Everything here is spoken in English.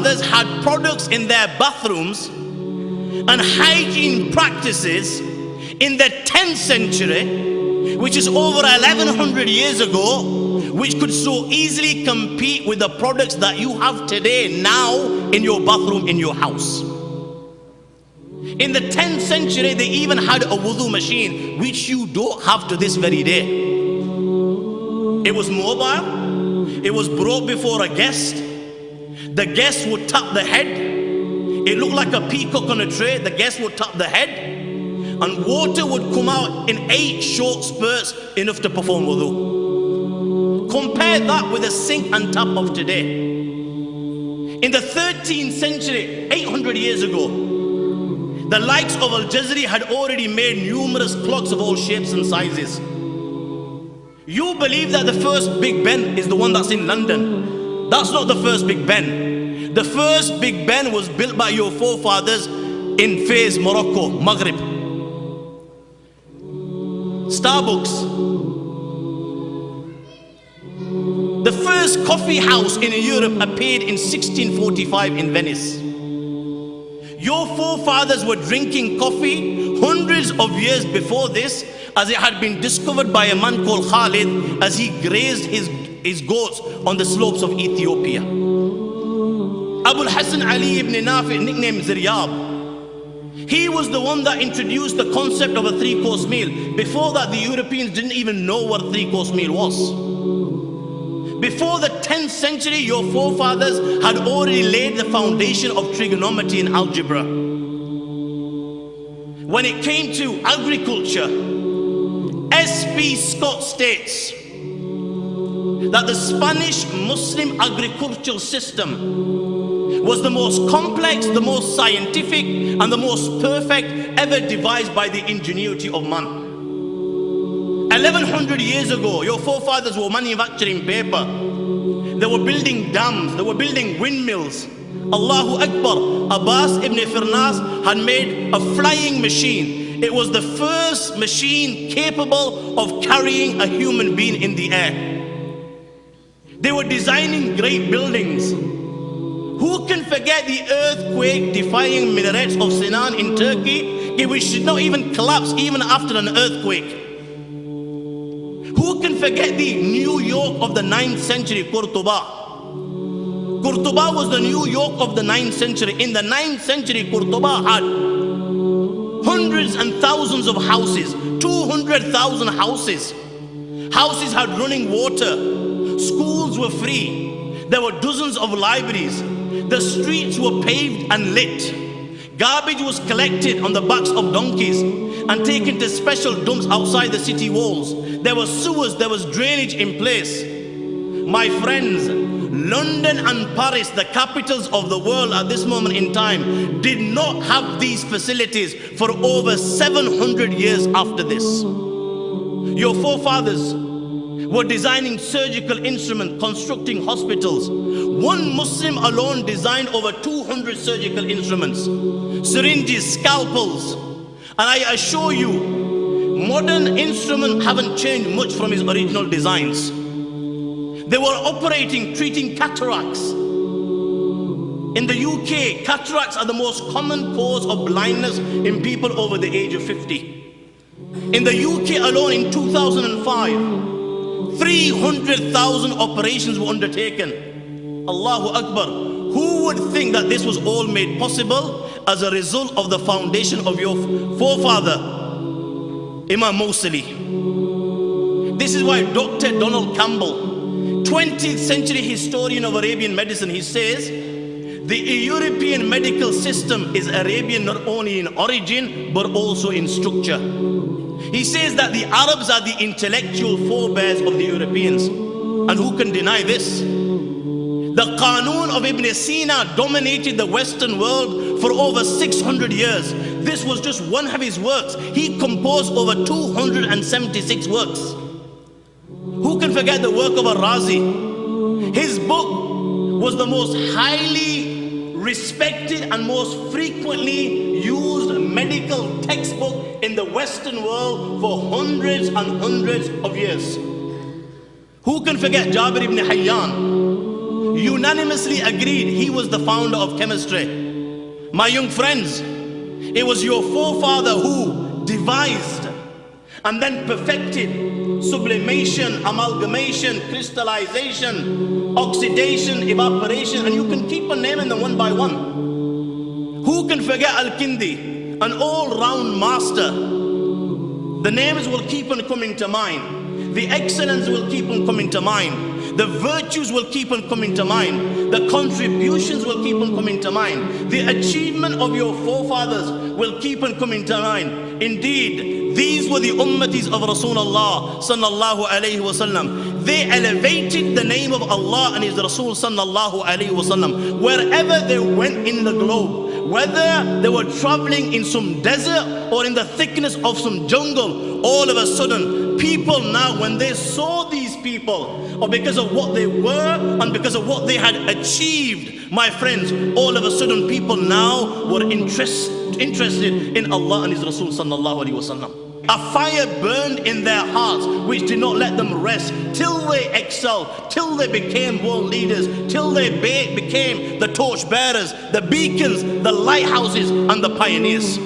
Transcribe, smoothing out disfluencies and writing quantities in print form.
forefathers had products in their bathrooms and hygiene practices in the 10th century, which is over 1100 years ago, which could so easily compete with the products that you have today now in your bathroom in your house. In the 10th century, they even had a wudu machine, which you don't have to this very day. It was mobile. It was brought before a guest. The guest would tap the head. It looked like a peacock on a tray. The guest would tap the head, and water would come out in 8 short spurts, enough to perform wudu. Compare that with the sink and tap of today. In the 13th century, 800 years ago, the likes of Al-Jazari had already made numerous clocks of all shapes and sizes. You believe that the first Big Ben is the one that's in London. That's not the first Big Ben. The first Big Ben was built by your forefathers in Fez, Morocco, Maghrib. Starbucks. The first coffee house in Europe appeared in 1645 in Venice. Your forefathers were drinking coffee hundreds of years before this, as it had been discovered by a man called Khalid as he grazed his goats on the slopes of Ethiopia. Abu Hassan Ali ibn Nafi, nicknamed Ziryab, he was the one that introduced the concept of a 3-course meal. Before that, the Europeans didn't even know what a 3-course meal was. Before the 10th century, your forefathers had already laid the foundation of trigonometry and algebra. When it came to agriculture, S.P. Scott states that the Spanish Muslim agricultural system was the most complex, the most scientific, and the most perfect ever devised by the ingenuity of man. 1100 years ago, your forefathers were manufacturing paper. They were building dams. They were building windmills. Allahu Akbar. Abbas ibn Firnas had made a flying machine. It was the first machine capable of carrying a human being in the air. They were designing great buildings. Who can forget the earthquake-defying minarets of Sinan in Turkey, which did not even collapse even after an earthquake? Who can forget the New York of the 9th century, Qurtuba? Qurtuba was the New York of the 9th century. In the 9th century, Qurtuba had hundreds and thousands of houses, 200,000 houses. Houses had running water. Schools were free. There were dozens of libraries. The streets were paved and lit. Garbage was collected on the backs of donkeys and taken to special dumps outside the city walls. There were sewers, there was drainage in place. My friends, London and Paris, the capitals of the world at this moment in time, did not have these facilities for over 700 years after this. Your forefathers were designing surgical instruments, constructing hospitals. One Muslim alone designed over 200 surgical instruments, syringes, scalpels. And I assure you, modern instruments haven't changed much from his original designs. They were operating, treating cataracts. In the UK, cataracts are the most common cause of blindness in people over the age of 50. In the UK alone in 2005, 300,000 operations were undertaken. Allahu Akbar. Who would think that this was all made possible as a result of the foundation of your forefather, Imam Mawsili? This is why Dr. Donald Campbell, 20th century historian of Arabian medicine, he says, the European medical system is Arabian not only in origin, but also in structure. He says that the Arabs are the intellectual forebears of the Europeans. And who can deny this? The Qanun of Ibn Sina dominated the Western world for over 600 years. This was just one of his works. He composed over 276 works. Who can forget the work of Al-Razi? His book was the most highly respected and most frequently used medical textbook in the Western world for hundreds and hundreds of years. Who can forget Jabir ibn Hayyan? unanimously agreed he was the founder of chemistry. My young friends, it was your forefather who devised and then perfected sublimation, amalgamation, crystallization, oxidation, evaporation, and you can keep on naming them one by one. Who can forget Al-Kindi, an all-round master? The names will keep on coming to mind. The excellence will keep on coming to mind. The virtues will keep on coming to mind. The contributions will keep on coming to mind. The achievement of your forefathers will keep on coming to mind. Indeed, these were the ummatis of Rasulullah sallallahu alayhi wasallam. They elevated the name of Allah and His Rasul sallallahu alayhi wasallam wherever they went in the globe. Whether they were traveling in some desert or in the thickness of some jungle, all of a sudden, people now, when they saw these people, or because of what they were and because of what they had achieved, my friends, all of a sudden people now were interested in Allah and His Rasul sallallahu alaihi wasallam. A fire burned in their hearts which did not let them rest till they excelled, till they became world leaders, till they became the torch bearers, the beacons, the lighthouses and the pioneers.